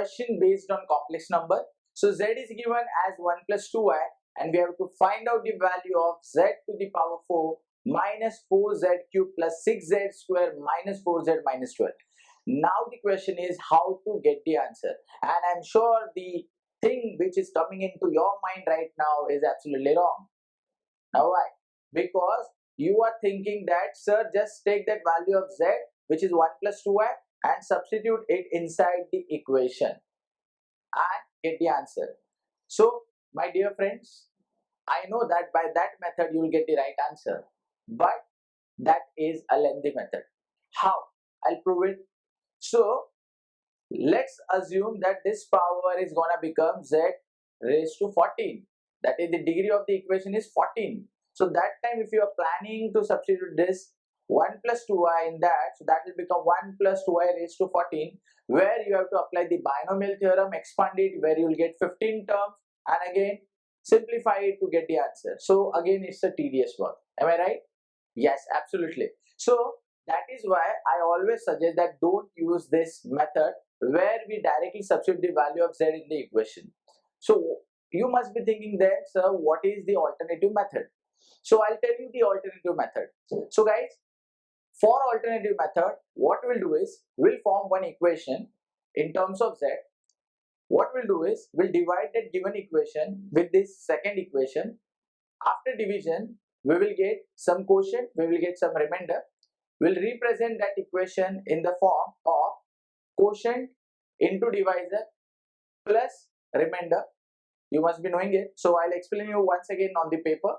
question based on complex number. So z is given as 1 plus 2y, and we have to find out the value of z to the power 4 minus 4z cube plus 6z square minus 4z minus 12. Now the question is how to get the answer, and I'm sure the thing which is coming into your mind right now is absolutely wrong. Now why? Because you are thinking that, sir, just take that value of z, which is 1 plus 2y, and substitute it inside the equation and get the answer. So, my dear friends, I know that by that method you will get the right answer, but that is a lengthy method. How? I'll prove it. So, let's assume that this power is gonna become z raised to 14. That is, the degree of the equation is 14. So that time, if you are planning to substitute this 1 plus 2y in that, so that will become 1 plus 2y raised to 14, where you have to apply the binomial theorem, expand it, where you will get 15 terms, and again simplify it to get the answer. So again, it's a tedious work. Am I right? Yes, absolutely. So that is why I always suggest that don't use this method where we directly substitute the value of z in the equation. So you must be thinking then, sir, what is the alternative method? So I'll tell you the alternative method. So guys, for alternative method, what we'll do is we'll form one equation in terms of z. What we'll do is we'll divide that given equation with this second equation. After division, we will get some quotient, we will get some remainder. We'll represent that equation in the form of quotient into divisor plus remainder. You must be knowing it. So I'll explain you once again on the paper.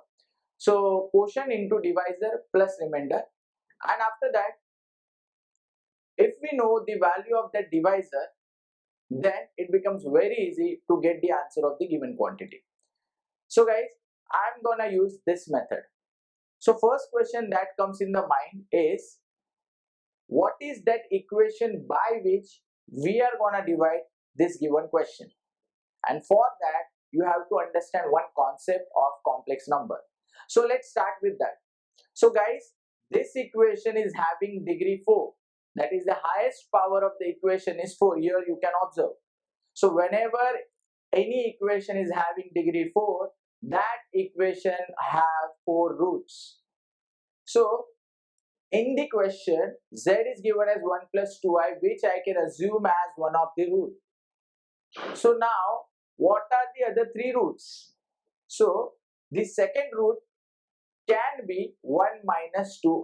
So quotient into divisor plus remainder, and after that, if we know the value of that divisor, then it becomes very easy to get the answer of the given quantity. So guys, I'm gonna use this method. So first question that comes in the mind is, what is that equation by which we are gonna divide this given question? And for that, you have to understand one concept of complex number. So let's start with that. So guys, this equation is having degree 4. That is, the highest power of the equation is 4. Here you can observe. So whenever any equation is having degree 4, that equation have 4 roots. So in the question, z is given as 1 plus 2i, which I can assume as one of the root. So now, what are the other 3 roots? So the second root can be 1 minus 2i,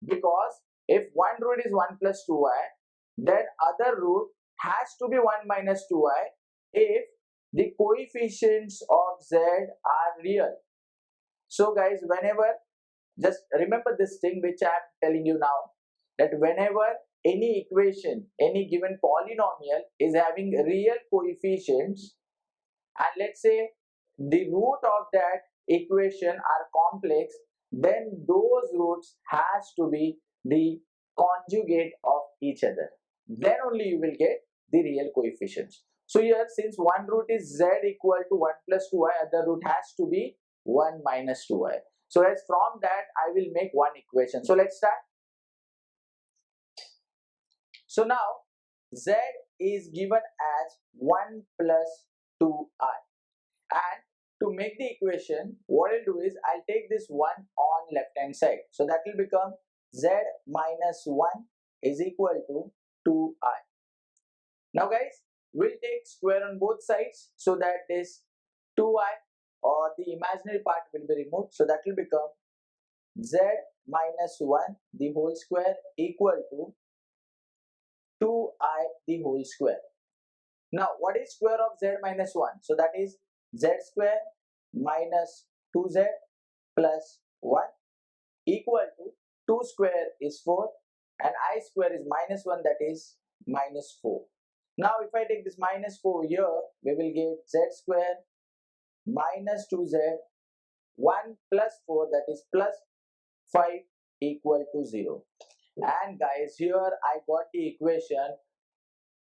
because if one root is 1 plus 2i, then other root has to be 1 minus 2i if the coefficients of z are real. So guys, whenever, just remember this thing which I am telling you now, that whenever any equation, any given polynomial is having real coefficients, and let's say the root of that equation are complex, then those roots has to be the conjugate of each other. Then only you will get the real coefficients. So here, since one root is z equal to 1 plus 2i, other root has to be 1 minus 2i. So as from that, I will make one equation. So let's start. So now, z is given as 1 plus 2i. And to make the equation, what I'll do is I'll take this 1 on left hand side. So that will become z minus 1 is equal to 2i. Now guys, we'll take square on both sides so that this 2i or the imaginary part will be removed. So that will become z minus 1 the whole square equal to 2i the whole square. Now what is square of z minus 1? So that is z square minus 2z plus 1 equal to 2 square is 4 and I square is minus 1, that is minus 4. Now if I take this minus 4 here, we will get z square minus 2z 1 plus 4, that is plus 5 equal to 0. And guys, here I got the equation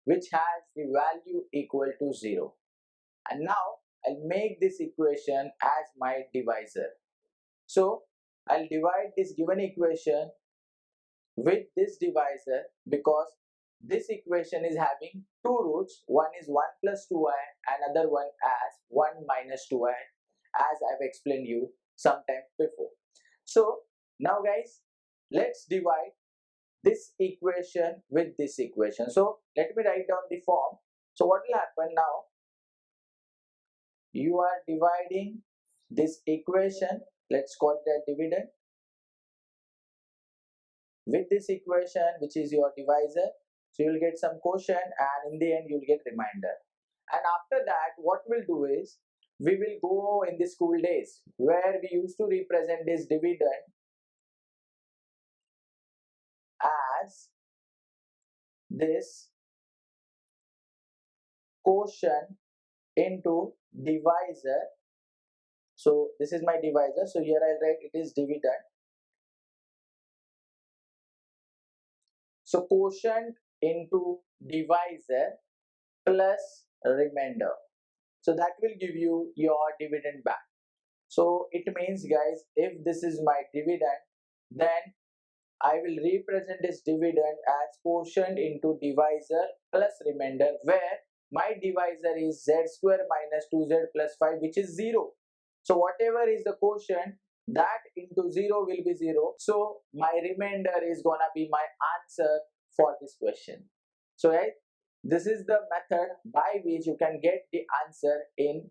which has the value equal to 0. And now I'll make this equation as my divisor. So I'll divide this given equation with this divisor, because this equation is having two roots. One is 1 plus 2y, another one as 1 minus 2y, as I've explained you sometime before. So now guys, let's divide this equation with this equation. So let me write down the form. So what will happen now? You are dividing this equation, let's call it a dividend, with this equation, which is your divisor. So you will get some quotient, and in the end you will get remainder. And after that, what we'll do is, we will go in the school days where we used to represent this dividend as this quotient into divisor. So this is my divisor. So here I'll write it is dividend. So quotient into divisor plus remainder. So that will give you your dividend back. So it means guys, if this is my dividend, then I will represent this dividend as quotient into divisor plus remainder, where my divisor is z square minus 2z plus 5, which is 0. So whatever is the quotient, that into 0 will be 0. So my remainder is gonna be my answer for this question. So right, this is the method by which you can get the answer in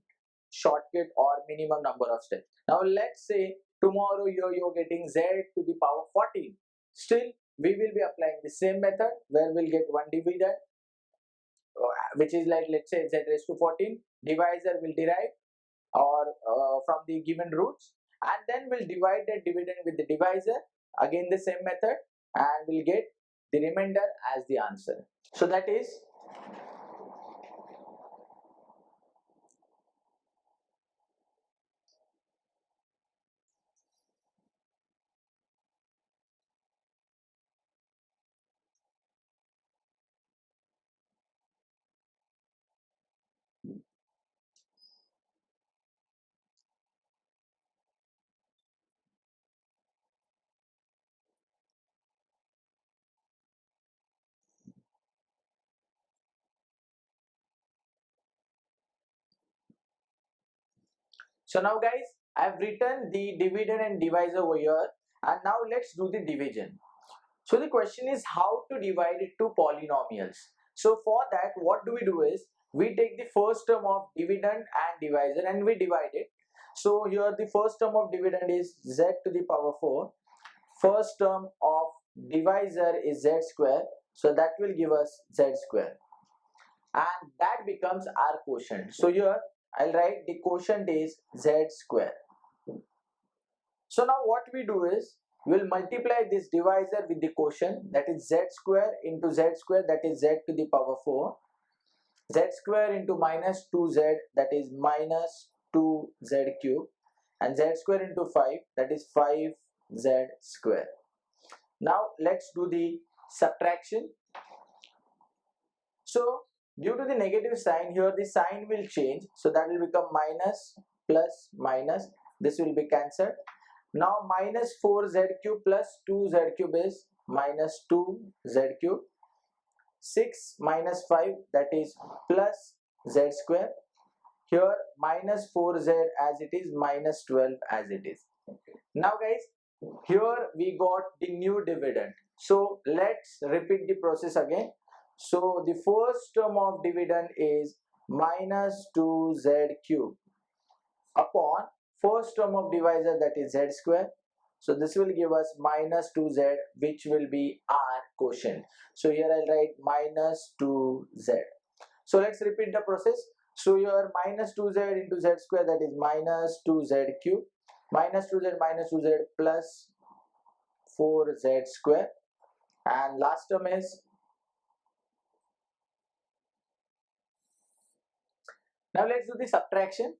shortcut or minimum number of steps. Now let's say tomorrow you're getting z to the power 14. Still, we will be applying the same method where we'll get one dividend, which is like, let's say z raised to 14. Divisor will derive or from the given roots, and then we'll divide that dividend with the divisor, again the same method, and we'll get the remainder as the answer. So that is, so now guys, I've written the dividend and divisor over here, and now let's do the division. So the question is how to divide it to polynomials. So for that, what do we do is, we take the first term of dividend and divisor and we divide it. So here the first term of dividend is z to the power 4. First term of divisor is z square. So that will give us z square. And that becomes our quotient. So here I'll write the quotient is z square. So now what we do is, we'll multiply this divisor with the quotient, that is z square into z square, that is z to the power 4, z square into minus 2z, that is minus 2z cube, and z square into 5, that is 5z square. Now let's do the subtraction. So due to the negative sign here, the sign will change, so that will become minus plus minus, this will be cancelled. Now minus 4z cube plus 2z cube is minus 2z cube. 6 minus 5, that is plus z square. Here minus 4z as it is, minus 12 as it is. Now guys, here we got the new dividend. So let's repeat the process again. So the first term of dividend is minus 2z cube upon first term of divisor, that is z square. So this will give us minus 2z, which will be our quotient. So here I'll write minus 2z. So let's repeat the process. So here minus 2z into z square, that is minus 2z cube, minus 2z plus 4z square, and last term is, now let's do the subtraction.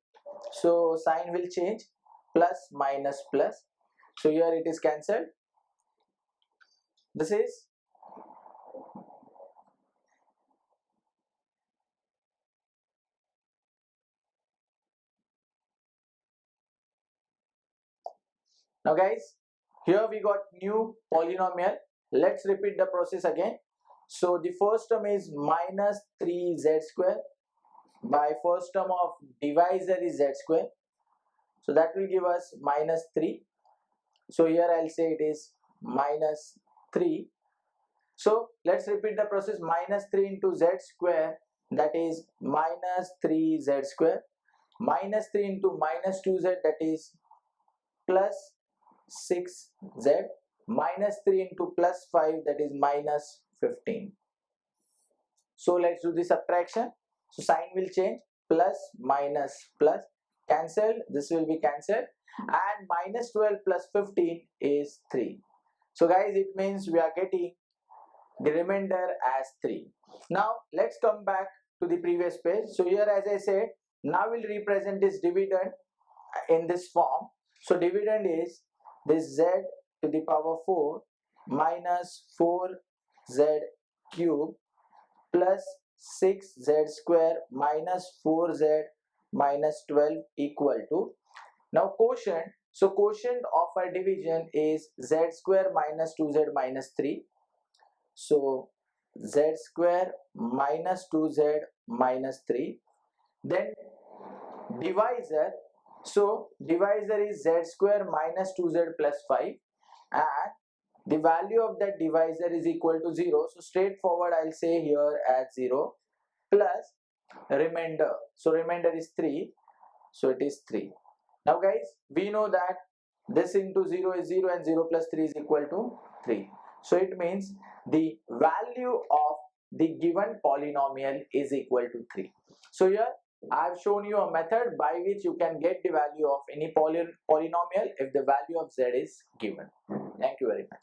So sign will change, plus minus plus. So here it is cancelled. This is now guys, here we got new polynomial. Let's repeat the process again. So the first term is minus 3z square by first term of divisor is z square. So that will give us minus 3. So here I'll say it is minus 3. So let's repeat the process. Minus 3 into z square, that is minus 3z square. Minus 3 into minus 2z, that is plus 6z. Minus 3 into plus 5, that is minus 15. So let's do the subtraction. So sign will change. Plus minus plus cancelled. This will be cancelled. And minus 12 plus 15 is 3. So guys, it means we are getting the remainder as 3. Now let's come back to the previous page. So here, as I said, now we'll represent this dividend in this form. So dividend is this z to the power 4 minus 4z cube plus 6z square minus 4z minus 12 equal to, now quotient. So quotient of our division is z square minus 2z minus 3. So z square minus 2z minus 3. Then divisor. So divisor is z square minus 2z plus 5, and the value of that divisor is equal to 0. So straightforward I'll say here as 0 plus remainder. So remainder is 3. So it is 3. Now guys, we know that this into 0 is 0 and 0 plus 3 is equal to 3. So it means the value of the given polynomial is equal to 3. So here I have shown you a method by which you can get the value of any polynomial if the value of z is given. Thank you very much.